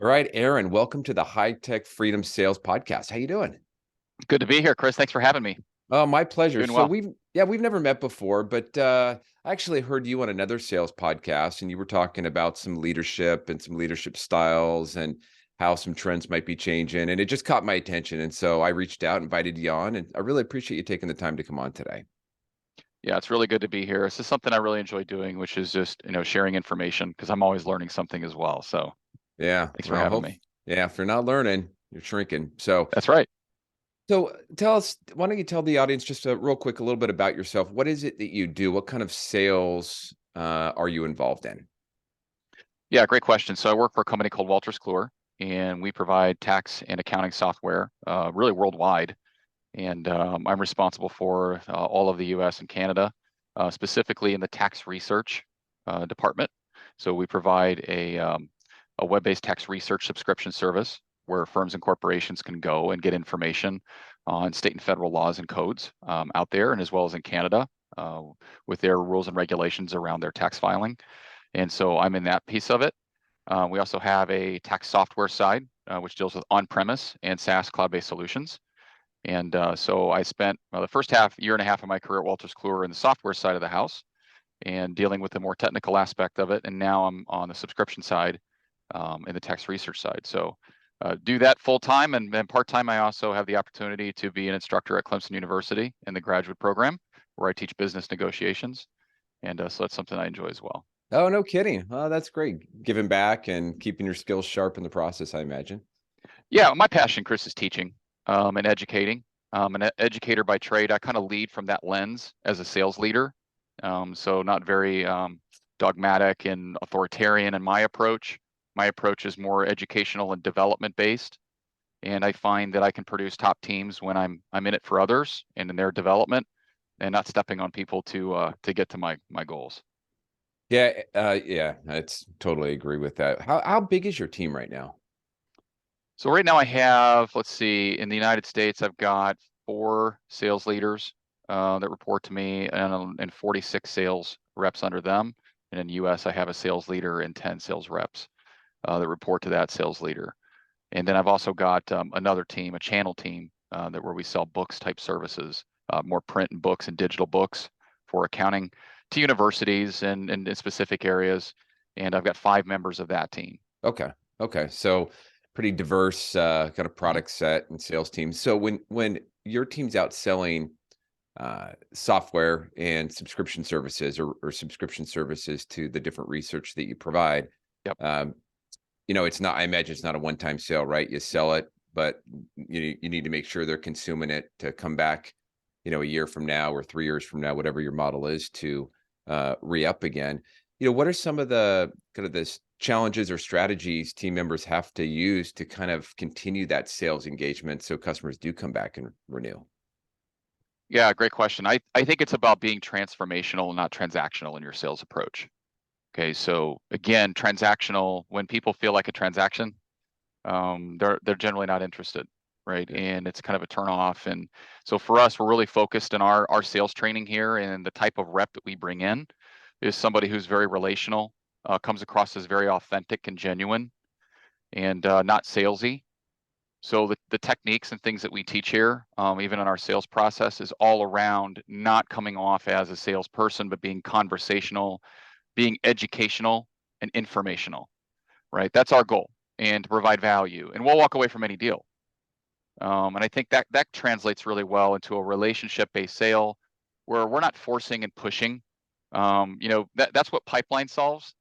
All right, Aaron, welcome to the High Tech Freedom Sales Podcast. How you doing? Good to be here, Chris. Thanks for having me. Oh, my pleasure. Doing So well. we've never met before, but I actually heard you on another sales podcast, and you were talking about some leadership and some leadership styles and how some trends might be changing, and it just caught my attention. And so I reached out, invited you on, and I really appreciate you taking the time to come on today. Yeah, it's really good to be here. This is something I really enjoy doing, which is just, sharing information because I'm always learning something as well. So Yeah, thanks for well, having hope me. yeah, if you're not learning, you're shrinking. So That's right. tell us, why don't you tell the audience just real quick a little bit about yourself? What is it that you do? What kind of sales are you involved in? Yeah, great question. So I work for a company called Walters Kluwer, and we provide tax and accounting software, really worldwide. And I'm responsible for all of the U.S. and Canada, specifically in the tax research department. So we provide a web-based tax research subscription service where firms and corporations can go and get information on state and federal laws and codes out there, and as well as in Canada uh, with their rules and regulations around their tax filing. And so I'm in that piece of it. We also have a tax software side, which deals with on-premise and SaaS cloud-based solutions. And so I spent the first year and a half of my career at Walters Kluwer in the software side of the house and dealing with the more technical aspect of it. And now I'm on the subscription side in the tax research side. So do that full time, and then part time I also have the opportunity to be an instructor at Clemson University in the graduate program where I teach business negotiations. And so that's something I enjoy as well. Oh, no kidding. Oh, that's great. Giving back and keeping your skills sharp in the process, I imagine. Yeah, my passion, Chris, is teaching and educating. An educator by trade. I kind of lead from that lens as a sales leader. So not very dogmatic and authoritarian in my approach. My approach is more educational and development based. And I find that I can produce top teams when I'm in it for others and in their development, and not stepping on people to get to my goals. Yeah, it's totally agree with that. How big is your team right now? So right now I have, let's see, in the United States, I've got 4 sales leaders that report to me and 46 sales reps under them. And in the US, I have a sales leader and 10 sales reps that report to that sales leader. And then I've also got another team, a channel team, that where we sell books type services, more print and books and digital books for accounting to universities and in specific areas. And I've got 5 members of that team. Okay. Okay. So pretty diverse kind of Mhm. product set and sales team. So when your team's out selling software and subscription services or subscription services to the different research that you provide, Yep. um, it's not, I imagine it's not a one-time sale, right? You sell it, but you need to make sure they're consuming it to come back, a year from now or 3 years from now, whatever your model is, to re-up again. What are some of the kind of this challenges or strategies team members have to use to kind of continue that sales engagement so customers do come back and renew? Yeah, great question. I think it's about being transformational, not transactional in your sales approach. Okay, so again, transactional, when people feel like a transaction, they're generally not interested, right? Yeah. And it's kind of a turn off. And so for us, we're really focused in our sales training here, and the type of rep that we bring in is somebody who's very relational, comes across as very authentic and genuine, and not salesy. So the techniques and things that we teach here, even in our sales process, is all around not coming off as a salesperson, but being conversational, being educational and informational, right? That's our goal, and to provide value. And we'll walk away from any deal. And I think that translates really well into a relationship-based sale where we're not forcing and pushing. That's what pipeline solves.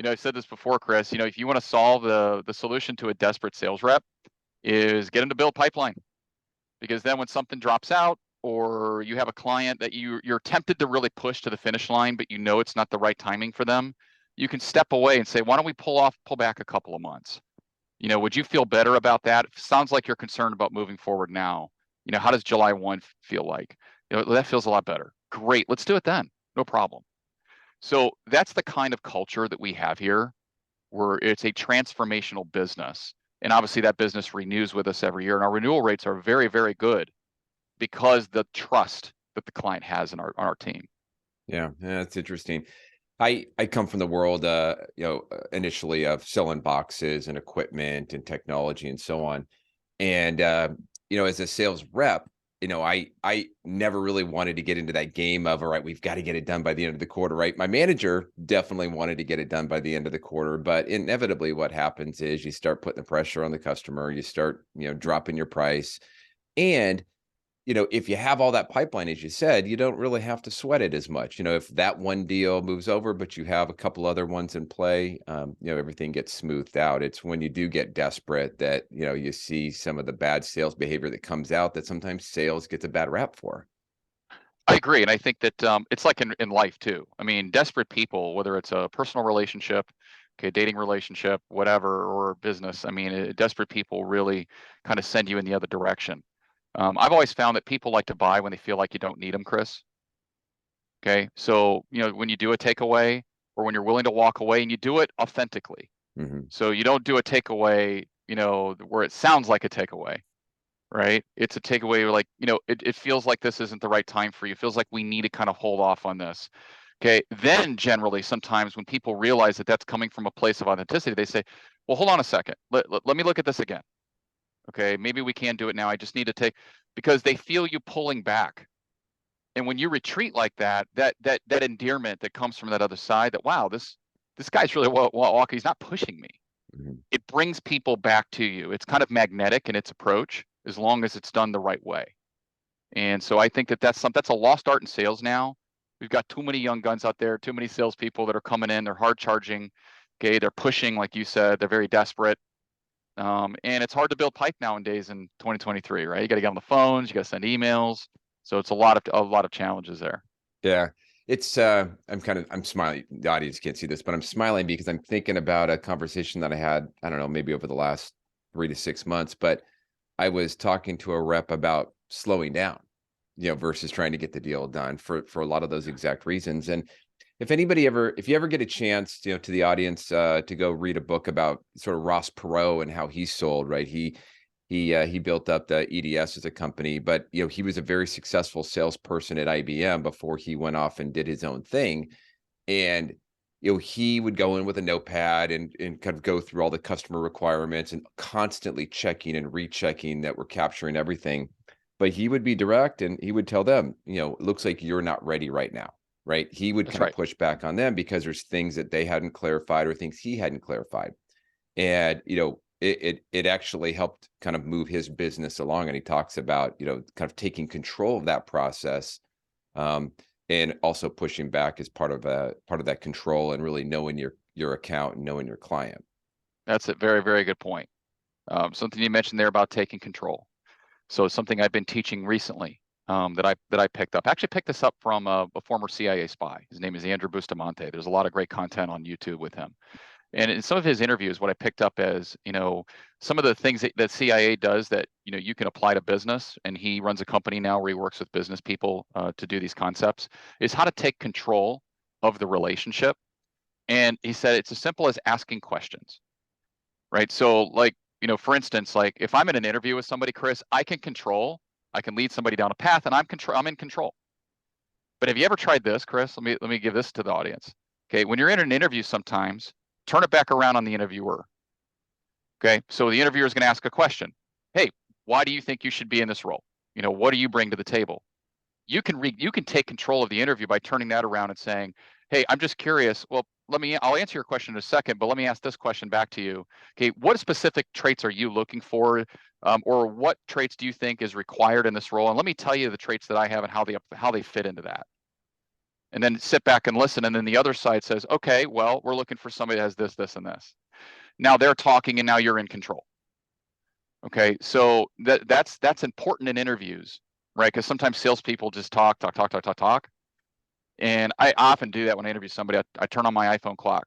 I've said this before, Chris. If you want to solve the solution to a desperate sales rep, is get them to build pipeline, because then when something drops out or you have a client that you're tempted to really push to the finish line, but it's not the right timing for them, you can step away and say, why don't we pull back a couple of months? Would you feel better about that? It sounds like you're concerned about moving forward now. How does July 1 feel like? That feels a lot better. Great, let's do it then. No problem. So that's the kind of culture that we have here, where it's a transformational business. And obviously that business renews with us every year. And our renewal rates are very, very good because the trust that the client has in our team. Yeah, that's interesting. I come from the world, initially of selling boxes and equipment and technology and so on. And, as a sales rep, I never really wanted to get into that game of, all right, we've got to get it done by the end of the quarter, right? My manager definitely wanted to get it done by the end of the quarter, but inevitably what happens is you start putting the pressure on the customer, you start, dropping your price. And if you have all that pipeline, as you said, you don't really have to sweat it as much. If that one deal moves over, but you have a couple other ones in play, everything gets smoothed out. It's when you do get desperate that, you see some of the bad sales behavior that comes out that sometimes sales gets a bad rap for. I agree, and I think that it's like in life too. I mean, desperate people, whether it's a personal relationship, okay, dating relationship, whatever, or business. I mean, desperate people really kind of send you in the other direction. I've always found that people like to buy when they feel like you don't need them, Chris. Okay, so when you do a takeaway or when you're willing to walk away and you do it authentically. Hmm. So you don't do a takeaway, where it sounds like a takeaway, right? It's a takeaway like, it feels like this isn't the right time for you. It feels like we need to kind of hold off on this. Okay. Then generally, sometimes when people realize that that's coming from a place of authenticity, they say, well, hold on a second. Let me look at this again. Okay. Maybe we can do it now. I just need to because they feel you pulling back. And when you retreat like that endearment that comes from that other side, that, wow, this guy's really well walking. He's not pushing me. Hmm. It brings people back to you. It's kind of magnetic in its approach as long as it's done the right way. And so I think that's a lost art in sales now. We've got too many young guns out there, too many salespeople that are coming in. They're hard charging. Okay, they're pushing, like you said. They're very desperate. And it's hard to build pipe nowadays in 2023, right? You got to get on the phones. You got to send emails. So it's a lot of challenges there. Yeah. It's I'm smiling. The audience can't see this, but I'm smiling because I'm thinking about a conversation that I had, I don't know, maybe over the last 3 to 6 months, but I was talking to a rep about slowing down, versus trying to get the deal done for a lot of those exact reasons. And if you ever get a chance, to the audience, to go read a book about sort of Ross Perot and how he sold, right? He built up the EDS as a company, but he was a very successful salesperson at IBM before he went off and did his own thing. And he would go in with a notepad and kind of go through all the customer requirements and constantly checking and rechecking that we're capturing everything. But he would be direct and he would tell them, it looks like you're not ready right now. Right. He would That's kind of right. push back on them because there's things that they hadn't clarified or things he hadn't clarified. And, it actually helped kind of move his business along. And he talks about, kind of taking control of that process, um, and also pushing back as part of that control and really knowing your account and knowing your client. That's a very, very good point. Something you mentioned there about taking control. So it's something I've been teaching recently, that I picked up. Actually picked this up from a former CIA spy. His name is Andrew Bustamante. There's a lot of great content on YouTube with him. And in some of his interviews, what I picked up as, some of the things that CIA does that, you can apply to business, and he runs a company now where he works with business people to do these concepts, is how to take control of the relationship. And he said it's as simple as asking questions, right? So like, for instance, like if I'm in an interview with somebody, Chris, I can lead somebody down a path, and I'm in control. But have you ever tried this, Chris? Let me give this to the audience. Okay, when you're in an interview, sometimes turn it back around on the interviewer. Okay, so the interviewer is going to ask a question. Hey, why do you think you should be in this role? What do you bring to the table? You can take control of the interview by turning that around and saying, hey, I'm just curious. Well, I'll answer your question in a second, but let me ask this question back to you. Okay, what specific traits are you looking for? Or what traits do you think is required in this role? And let me tell you the traits that I have and how they fit into that. And then sit back and listen. And then the other side says, okay, well, we're looking for somebody that has this, this, and this. Now they're talking, and now you're in control. Okay, so that's important in interviews, right? Because sometimes salespeople just talk, talk, talk, talk, talk, talk. And I often do that when I interview somebody. I turn on my iPhone clock.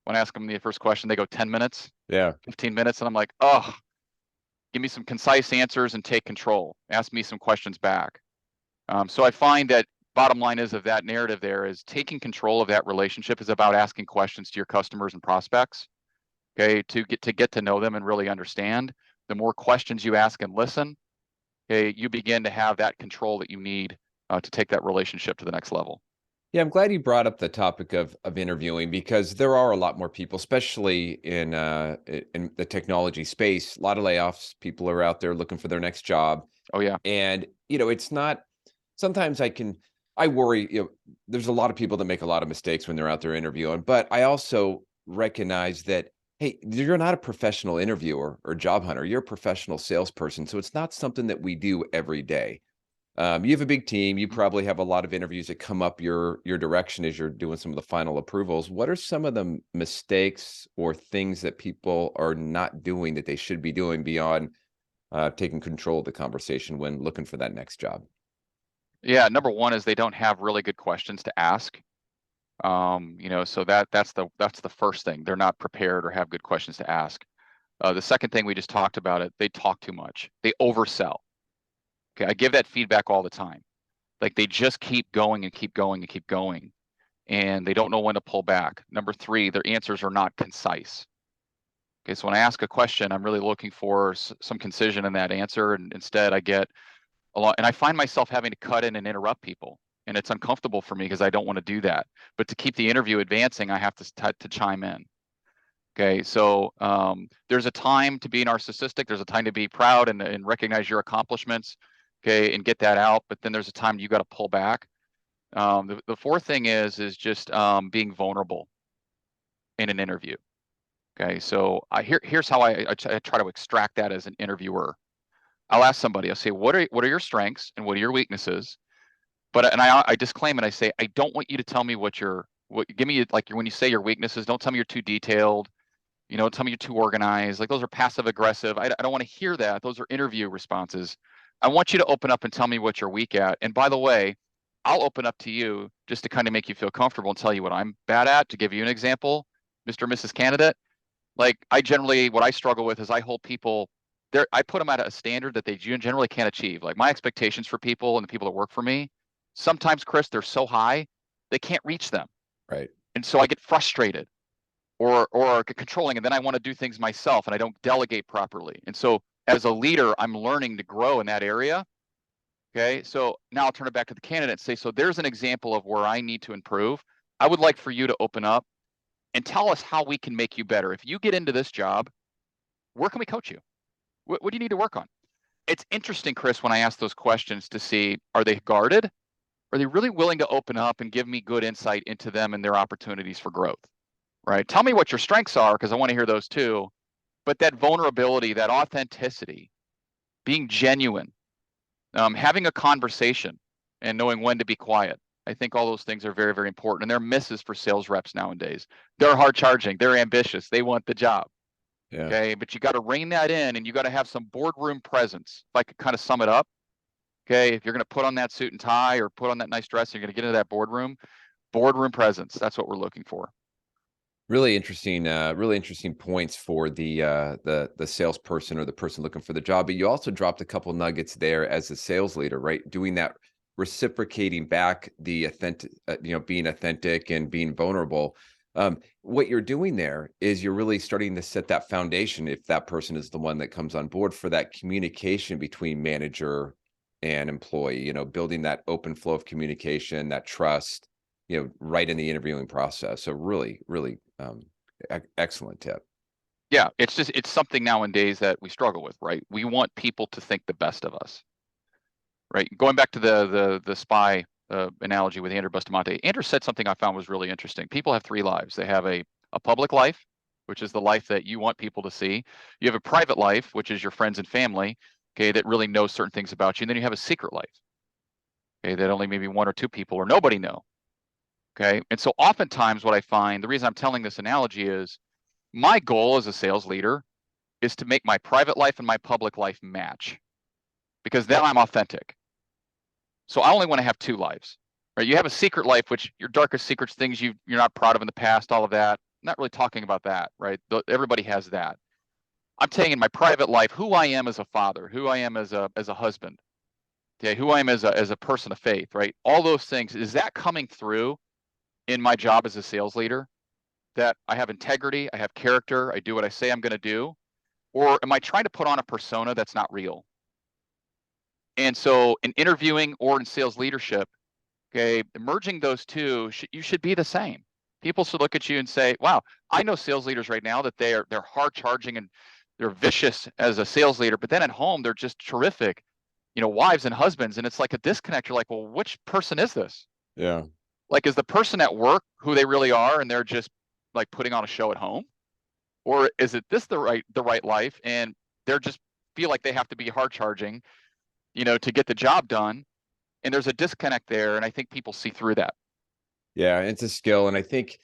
When I ask them the first question, they go 10 minutes, Yeah. 15 minutes. And I'm like, oh, give me some concise answers and take control. Ask me some questions back. So I find that bottom line is of that narrative there is taking control of that relationship is about asking questions to your customers and prospects. Okay, to get to know them and really understand. The more questions you ask and listen, okay, you begin to have that control that you need to take that relationship to the next level. Yeah, I'm glad you brought up the topic of interviewing because there are a lot more people, especially in the technology space. A lot of layoffs. People are out there looking for their next job, Oh yeah. and it's not. Sometimes I worry. There's a lot of people that make a lot of mistakes when they're out there interviewing, but I also recognize that hey, you're not a professional interviewer or job hunter. You're a professional salesperson, so it's not something that we do every day. You have a big team. You Mhm. probably have a lot of interviews that come up your direction as you're doing some of the final approvals. What are some of the mistakes or things that people are not doing that they should be doing beyond taking control of the conversation when looking for that next job? Yeah, number one is they don't have really good questions to ask. So that's the first thing. They're not prepared or have good questions to ask. The second thing, we just talked about it, they talk too much. They oversell. Okay, I give that feedback all the time. Like they just keep going and keep going and keep going, and they don't know when to pull back. Number three, their answers are not concise. Okay, so when I ask a question, I'm really looking for some concision in that answer, and instead I get a lot, and I find myself having to cut in and interrupt people, and it's uncomfortable for me because I don't want to do that. But to keep the interview advancing, I have to chime in. Okay, so there's a time to be narcissistic. There's a time to be proud and recognize your accomplishments. Okay, and get that out. But then there's a time you got to pull back. The fourth thing is just being vulnerable in an interview. Okay, so here's how I try to extract that as an interviewer. I'll ask somebody. I'll say, what are your strengths and what are your weaknesses? But and I disclaim it. I say, I don't want you to tell me what. Give me like when you say your weaknesses. Don't tell me you're too detailed. Tell me you're too organized. Like those are passive aggressive. I don't want to hear that. Those are interview responses. I want you to open up and tell me what you're weak at. And by the way, I'll open up to you just to kind of make you feel comfortable and tell you what I'm bad at. To give you an example, Mr. and Mrs. Candidate, like what I struggle with is I hold people there. I put them at a standard that they generally can't achieve. Like my expectations for people and the people that work for me, sometimes, Chris, they're so high, they can't reach them. Right. And so I get frustrated or controlling, and then I want to do things myself and I don't delegate properly. And so as a leader, I'm learning to grow in that area. Okay, so now I'll turn it back to the candidate and say, so there's an example of where I need to improve. I would like for you to open up and tell us how we can make you better. If you get into this job, where can we coach you? What do you need to work on? It's interesting, Chris, when I ask those questions to see, are they guarded? Are they really willing to open up and give me good insight into them and their opportunities for growth? Right? Tell me what your strengths are, because I want to hear those too. But that vulnerability, that authenticity, being genuine, having a conversation and knowing when to be quiet. I think all those things are very, very important. And they're misses for sales reps nowadays. They're hard charging, they're ambitious, they want the job. Yeah. Okay, but you got to rein that in and you got to have some boardroom presence. If I could kind of sum it up, okay, if you're going to put on that suit and tie or put on that nice dress, you're going to get into that boardroom presence. That's what we're looking for. Really interesting points for the salesperson or the person looking for the job. But you also dropped a couple nuggets there as a sales leader, right? Doing that, reciprocating back the authentic, being authentic and being vulnerable. What you're doing there is you're really starting to set that foundation. If that person is the one that comes on board for that communication between manager and employee, building that open flow of communication, that trust, right in the interviewing process. So really, really excellent tip. Yeah, it's something nowadays that we struggle with, right? We want people to think the best of us, right? Going back to the spy analogy with Andrew Bustamante, Andrew said something I found was really interesting. People have three lives. They have a public life, which is the life that you want people to see. You have a private life, which is your friends and family, okay, that really knows certain things about you. And then you have a secret life, okay, that only maybe one or two people or nobody know. Okay. And so oftentimes what I find, the reason I'm telling this analogy is my goal as a sales leader is to make my private life and my public life match, because then I'm authentic. So I only want to have two lives, right? You have a secret life, which your darkest secrets, things you're not proud of in the past, all of that. I'm not really talking about that, right? Everybody has that. I'm saying in my private life, who I am as a father, who I am as a husband, okay, who I am as a person of faith, right? All those things, is that coming through in my job as a sales leader? That I have integrity, I have character, I do what I say I'm going to do? Or am I trying to put on a persona that's not real? And so in interviewing or in sales leadership, Okay, merging those two, you should be the same. People should look at you and say, "Wow, I know sales leaders right now that they're hard charging and they're vicious as a sales leader, but then at home they're just terrific, wives and husbands." And it's like a disconnect. You're like, "Well, which person is this? Yeah. Like, is the person at work who they really are, and they're just like putting on a show at home, or is it this the right life, and they're just feel like they have to be hard charging, to get the job done?" And there's a disconnect there, and I think people see through that. Yeah, it's a skill, and I think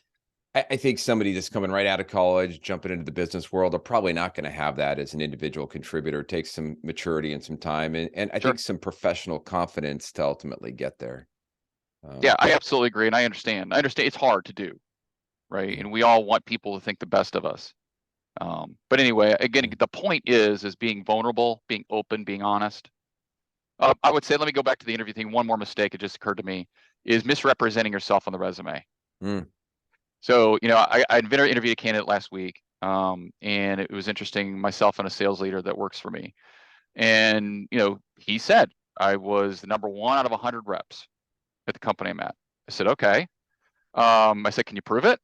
somebody that's coming right out of college, jumping into the business world, are probably not going to have that as an individual contributor. It takes some maturity and some time, and I Sure. think some professional confidence to ultimately get there. Yeah, Um, I absolutely agree, and I understand. I understand it's hard to do, right? yeah, And we all want people to think the best of us. But anyway, again, yeah. the point is being vulnerable, being open, being honest. I would say, let me go back to the interview thing. One more mistake, it just occurred to me, is misrepresenting yourself on the resume. Mm, So, I interviewed a candidate last week, and it was interesting. Myself and a sales leader that works for me, and he said I was the number one out of 100 reps at the company I'm at. I said, okay. I said, can you prove it?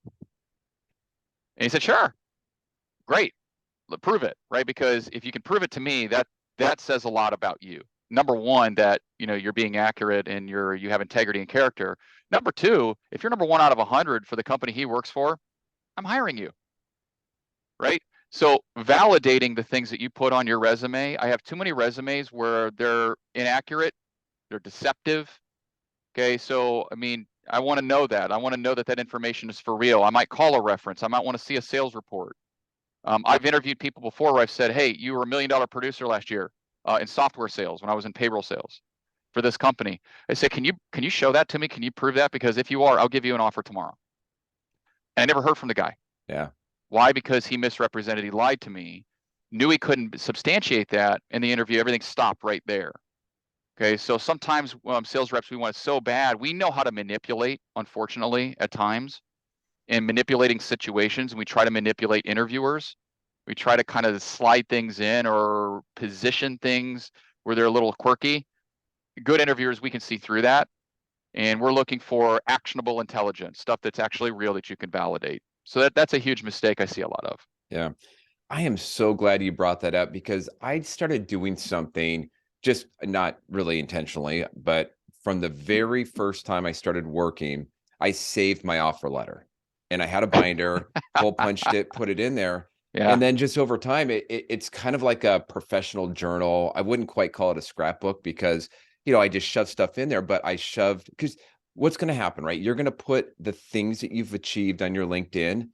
And he said, sure. Great. Prove it, right? Because if you can prove it to me, that says a lot about you. Number one, that you're being accurate and you have integrity and character. Number two, if you're number one out of 100 for the company he works for, I'm hiring you, right? So validating the things that you put on your resume. I have too many resumes where they're inaccurate, they're deceptive. Okay, so I mean, I want to know that. I want to know that information is for real. I might call a reference. I might want to see a sales report. I've interviewed people before where I've said, "Hey, you were $1 million producer last year in software sales when I was in payroll sales for this company." I said, "Can you show that to me? Can you prove that? Because if you are, I'll give you an offer tomorrow." And I never heard from the guy. yeah, Why? Because he misrepresented. He lied to me. Knew he couldn't substantiate that in the interview. Everything stopped right there. Okay, so sometimes sales reps, we want it so bad. We know how to manipulate, unfortunately, at times, in manipulating situations, and we try to manipulate interviewers. We try to kind of slide things in or position things where they're a little quirky. Good interviewers, we can see through that. And we're looking for actionable intelligence, stuff that's actually real that you can validate. So that's a huge mistake I see a lot of. yeah. I am so glad you brought that up because I started doing something just not really intentionally, but from the very first time I started working, I saved my offer letter and I had a binder, hole punched it, put it in there. Yeah. And then just over time, it's kind of like a professional journal. I wouldn't quite call it a scrapbook because, I just shoved stuff in there, but I shoved because what's going to happen, right? You're going to put the things that you've achieved on your LinkedIn,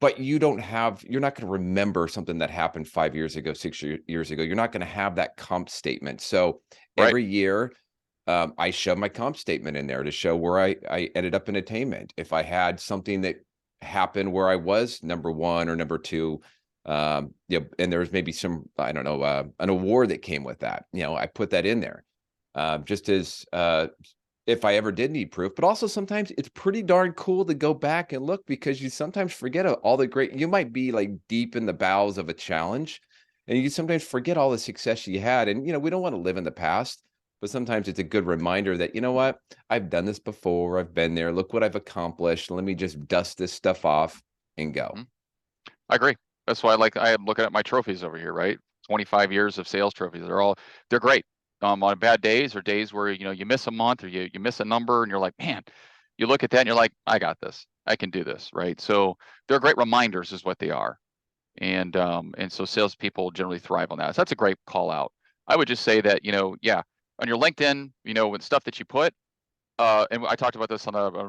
but you're not gonna remember something that happened 5 years ago, 6 years ago. You're not gonna have that comp statement. So, Right. every year, I shove my comp statement in there to show where I ended up in attainment. If I had something that happened where I was number 1 or number 2, and there was maybe some, I don't know, an award that came with that, I put that in there, just as, if I ever did need proof. But also sometimes it's pretty darn cool to go back and look because you sometimes forget all the great you might be like deep in the bowels of a challenge and you sometimes forget all the success you had. And we don't want to live in the past, but sometimes it's a good reminder that, what, I've done this before, I've been there, look what I've accomplished. Let me just dust this stuff off and go. Mhm. I agree. That's why I am looking at my trophies over here, right? 25 years of sales trophies. They're great. On bad days or days where, you miss a month or you miss a number and you're like, man, you look at that and you're like, I got this. I can do this, right? So they're great reminders is what they are. And so salespeople generally thrive on that. So that's a great call out. I would just say that, yeah, on your LinkedIn, with stuff that you put, and I talked about this on a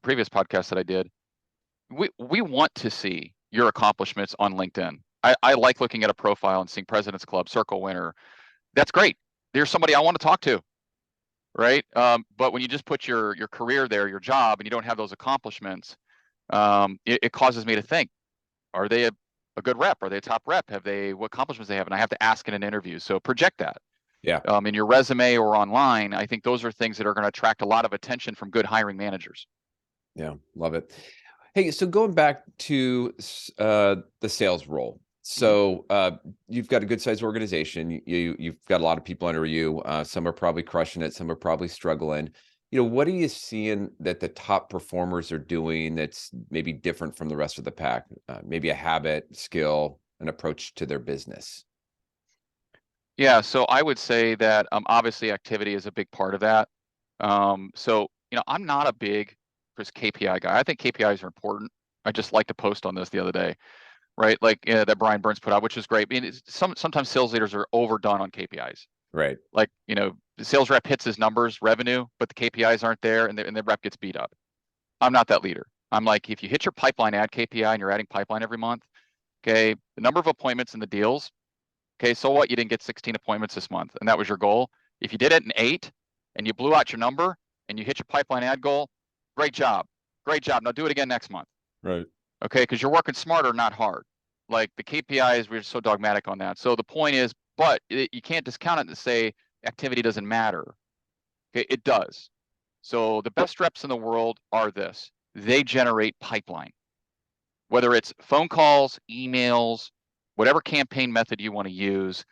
previous podcast that I did. We want to see your accomplishments on LinkedIn. I like looking at a profile and seeing President's Club, Circle Winner. That's great. There's somebody I want to talk to, right? But when you just put your career there, your job, and you don't have those accomplishments, it causes me to think: Are they a good rep? Are they a top rep? What accomplishments they have? And I have to ask in an interview. So project that Yeah. in your resume or online. I think those are things that are going to attract a lot of attention from good hiring managers. Yeah. Love it. Hey, so going back to the sales role. Mhm. So you've got a good sized organization. You've got a lot of people under you. Some are probably crushing it. Some are probably struggling. what are you seeing that the top performers are doing that's maybe different from the rest of the pack? Maybe a habit, skill, an approach to their business. Yeah, so I would say that obviously activity is a big part of that. So I'm not a big just KPI guy. I think KPIs are important. I just like to post on this the other day, right? Like that Brian Burns put out, which is great. I mean, sometimes sales leaders are overdone on KPIs. Right. Like the sales rep hits his numbers, revenue, but the KPIs aren't there, and the rep gets beat up. I'm not that leader. I'm like, if you hit your pipeline ad KPI and you're adding pipeline every month, okay, the number of appointments and the deals. Okay, so what? You didn't get 16 appointments this month, and that was your goal. If you did it in 8 and you blew out your number and you hit your pipeline ad goal, great job. Great job. Now do it again next month. Right. Okay, because you're working smarter, not hard. Like the KPIs, we're so dogmatic on that. So the point is, but you can't discount it to say activity doesn't matter. Okay, it does. So the best reps in the world are this. They generate pipeline. Whether it's phone calls, emails, whatever campaign method you want to use,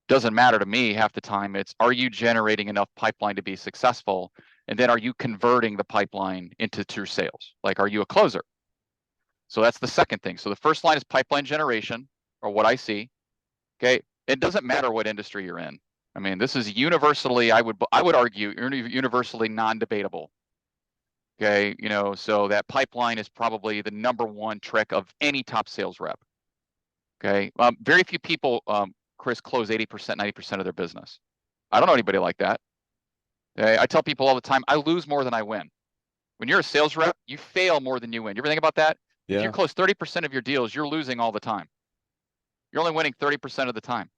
doesn't matter to me half the time. It's, are you generating enough pipeline to be successful? And then are you converting the pipeline into true sales? Like, are you a closer? So that's the second thing. So the first line is pipeline generation, or what I see. Okay. It doesn't matter what industry you're in. I mean, this is universally, I would argue, universally non-debatable. Okay. So that pipeline is probably the number one trick of any top sales rep. Okay. Very few people, Chris, close 80%, 90% of their business. I don't know anybody like that. Okay? I tell people all the time, I lose more than I win. When you're a sales rep, you fail more than you win. You ever think about that? If you Yeah. close 30% of your deals, you're losing all the time. You're only winning 30% of the time.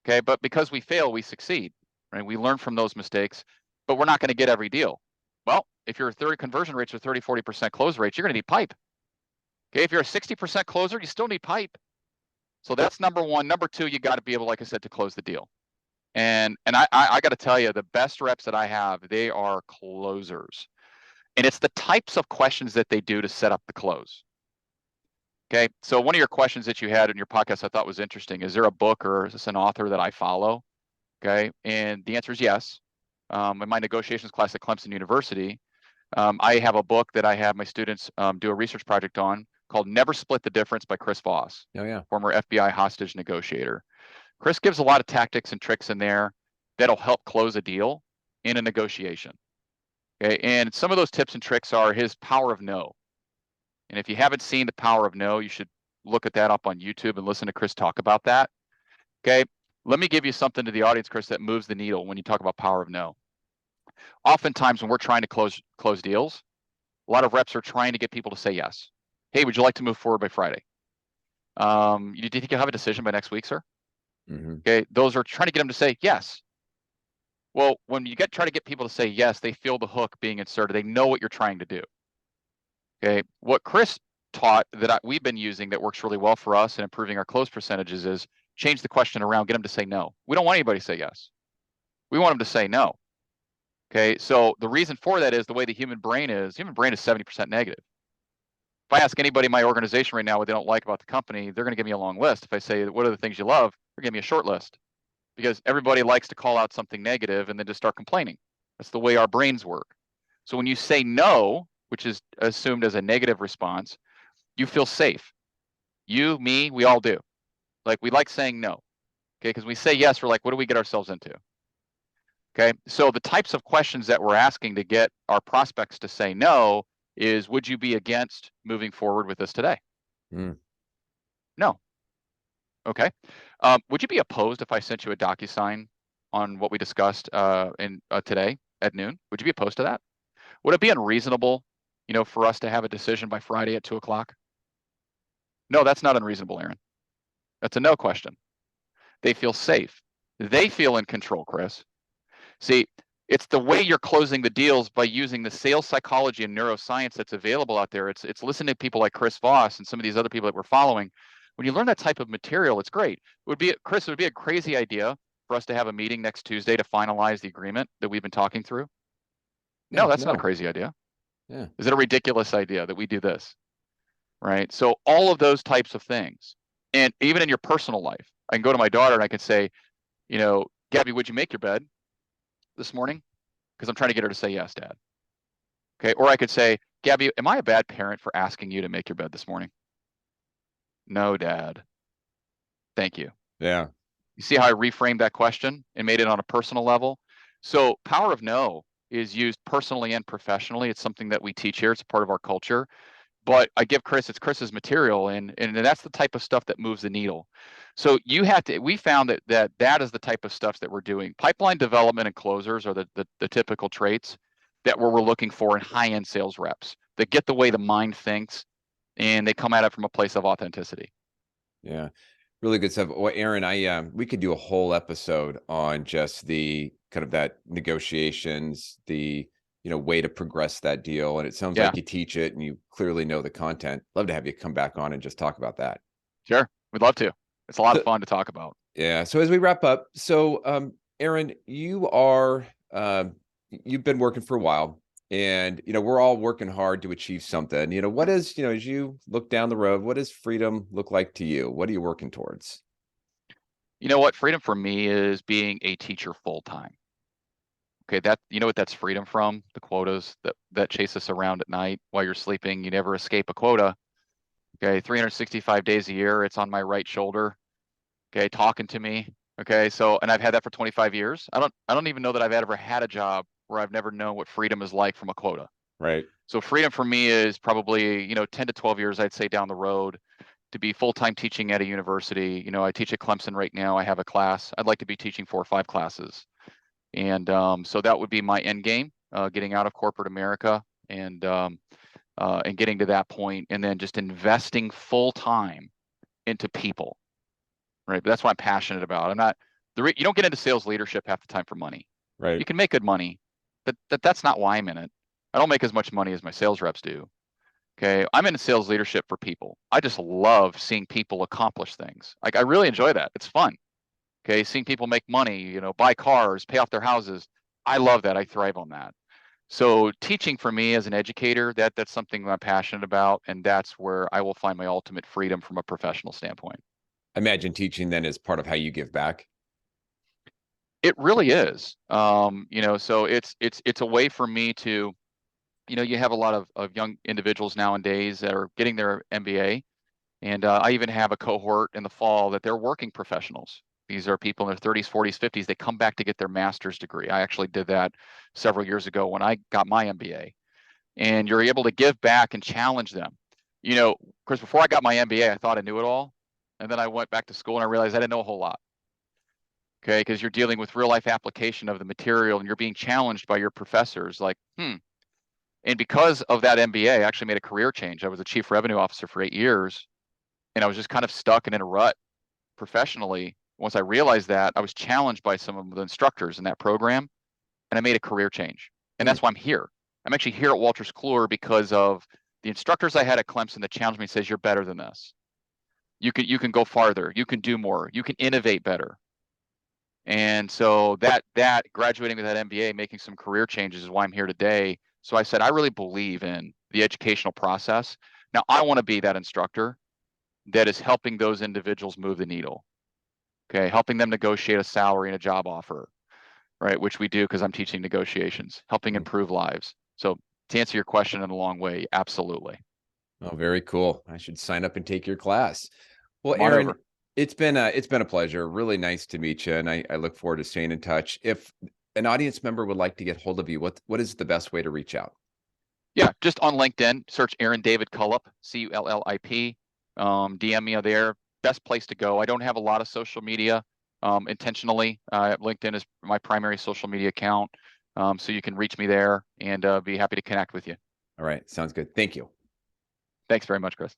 Okay. But because we fail, we succeed. Right? We learn from those mistakes, but we're not going to get every deal. Well, if your 30 conversion rates are 30, 40% close rates, you're going to need pipe. Okay. If you're a 60% closer, you still need pipe. So that's number one. Number two, you got to be able, like I said, to close the deal. And I got to tell you, the best reps that I have, they are closers. And it's the types of questions that they do to set up the close. Okay. So one of your questions that you had in your podcast I thought was interesting. Is there a book or is this an author that I follow? Okay. And the answer is yes. In my negotiations class at Clemson University, I have a book that I have my students do a research project on called Never Split the Difference by Chris Voss, Oh yeah. former FBI hostage negotiator. Chris gives a lot of tactics and tricks in there that'll help close a deal in a negotiation. Okay. And some of those tips and tricks are his power of no. And if you haven't seen the power of no, you should look at that up on YouTube and listen to Chris talk about that. Okay. Let me give you something to the audience, Chris, that moves the needle when you talk about power of no. Oftentimes when we're trying to close deals, a lot of reps are trying to get people to say yes. Hey, would you like to move forward by Friday? Do you think you'll have a decision by next week, sir? Mm-hmm. Okay. Those are trying to get them to say yes. Well, when you try to get people to say yes, they feel the hook being inserted. They know what you're trying to do. Okay. What Chris taught that we've been using that works really well for us in improving our close percentages is change the question around, get them to say no. We don't want anybody to say yes. We want them to say no. Okay. So the reason for that is the way the human brain is 70% negative. If I ask anybody in my organization right now what they don't like about the company, they're going to give me a long list. If I say, what are the things you love? They're going to give me a short list because everybody likes to call out something negative and then just start complaining. That's the way our brains work. So when you say no, which is assumed as a negative response, you feel safe. You, me, we all do. Like we like saying no. Okay. Because we say yes, we're like, what do we get ourselves into? Okay. So the types of questions that we're asking to get our prospects to say no is, would you be against moving forward with this today? Mm. No. Okay. Would you be opposed if I sent you a DocuSign on what we discussed today at noon? Would you be opposed to that? Would it be unreasonable, for us to have a decision by Friday at 2:00? No, that's not unreasonable, Aaron. That's a no question. They feel safe. They feel in control, Chris. See, it's the way you're closing the deals by using the sales psychology and neuroscience that's available out there. It's listening to people like Chris Voss and some of these other people that we're following. When you learn that type of material, it's great. Chris, it would be a crazy idea for us to have a meeting next Tuesday to finalize the agreement that we've been talking through. No, Yeah. that's not a No. crazy idea. Yeah. Is it a ridiculous idea that we do this? Right. So all of those types of things. And even in your personal life, I can go to my daughter and I can say, Gabby, would you make your bed this morning? because I'm trying to get her to say yes, Dad. Okay. Or I could say, Gabby, am I a bad parent for asking you to make your bed this morning? No, Dad. Thank you. Yeah. You see how I reframed that question and made it on a personal level? So power of no is used personally and professionally. It's something that we teach here. It's a part of our culture. But I give Chris, it's Chris's material, and that's the type of stuff that moves the needle. So you have to, we found that is the type of stuff that we're doing. Pipeline development and closers are the typical traits that we're looking for in high-end sales reps that get the way the mind thinks and they come at it from a place of authenticity. Yeah. Really good stuff. Well, Aaron, we could do a whole episode on just the kind of that negotiations, the, way to progress that deal. And it sounds Yeah, like you teach it and you clearly know the content. Love to have you come back on and just talk about that. sure. We'd love to. It's a lot of So, fun to talk about. yeah. So as we wrap up, Aaron, you've been working for a while, and we're all working hard to achieve something. What is, as you look down the road, what does freedom look like to you? What are you working towards? You know what? Freedom for me is being a teacher full time. Okay, that you know what that's freedom from? The quotas that chase us around at night while you're sleeping. You never escape a quota. Okay, 365 days a year, it's on my right shoulder. Okay, talking to me. Okay, so and I've had that for 25 years. I don't even know that I've ever had a job where I've never known what freedom is like from a quota. Right. So freedom for me is probably, 10 to 12 years, I'd say, down the road to be full-time teaching at a university. I teach at Clemson right now. I have a class. I'd like to be teaching 4 or 5 classes. And so that would be my end game, getting out of corporate America and getting to that point, and then just investing full time into people, right? But that's what I'm passionate about. I'm not you don't get into sales leadership half the time for money. Right. You can make good money, but that's not why I'm in it. I don't make as much money as my sales reps do. Okay, I'm in sales leadership for people. I just love seeing people accomplish things. Like I really enjoy that. It's fun. Okay, seeing people make money, buy cars, pay off their houses. I love that. I thrive on that. So teaching for me as an educator, that's something I'm passionate about, and that's where I will find my ultimate freedom from a professional standpoint. I imagine teaching then is part of how you give back. It really is. So it's a way for me to, you have a lot of young individuals nowadays that are getting their MBA, and I even have a cohort in the fall that they're working professionals. These are people in their 30s, 40s, 50s. They come back to get their master's degree. I actually did that several years ago when I got my MBA. And you're able to give back and challenge them. Chris, before I got my MBA, I thought I knew it all. And then I went back to school and I realized I didn't know a whole lot. Okay, because you're dealing with real life application of the material and you're being challenged by your professors like, And because of that MBA, I actually made a career change. I was a chief revenue officer for 8 years, and I was just kind of stuck and in a rut professionally. Once I realized that, I was challenged by some of the instructors in that program, and I made a career change. And Hmm. that's why I'm here. I'm actually here at Walters Kluwer because of the instructors I had at Clemson that challenged me and says, you're better than this. You can go farther. You can do more. You can innovate better. And so that graduating with that MBA, making some career changes is why I'm here today. So I said, I really believe in the educational process. Now I want to be that instructor that is helping those individuals move the needle. Okay, helping them negotiate a salary and a job offer, right? Which we do because I'm teaching negotiations, helping Hmm. improve lives. So to answer your question in a long way, absolutely. Oh, very cool. I should sign up and take your class. Well, Come on Aaron, over. it's been a pleasure. Really nice to meet you, and I look forward to staying in touch. If an audience member would like to get hold of you, what is the best way to reach out? Yeah, just on LinkedIn, search Aaron David Cullip, Cullip. DM me there. Best place to go. I don't have a lot of social media intentionally. LinkedIn is my primary social media account. So you can reach me there and be happy to connect with you. All right, sounds good. Thank you. Thanks very much, Chris.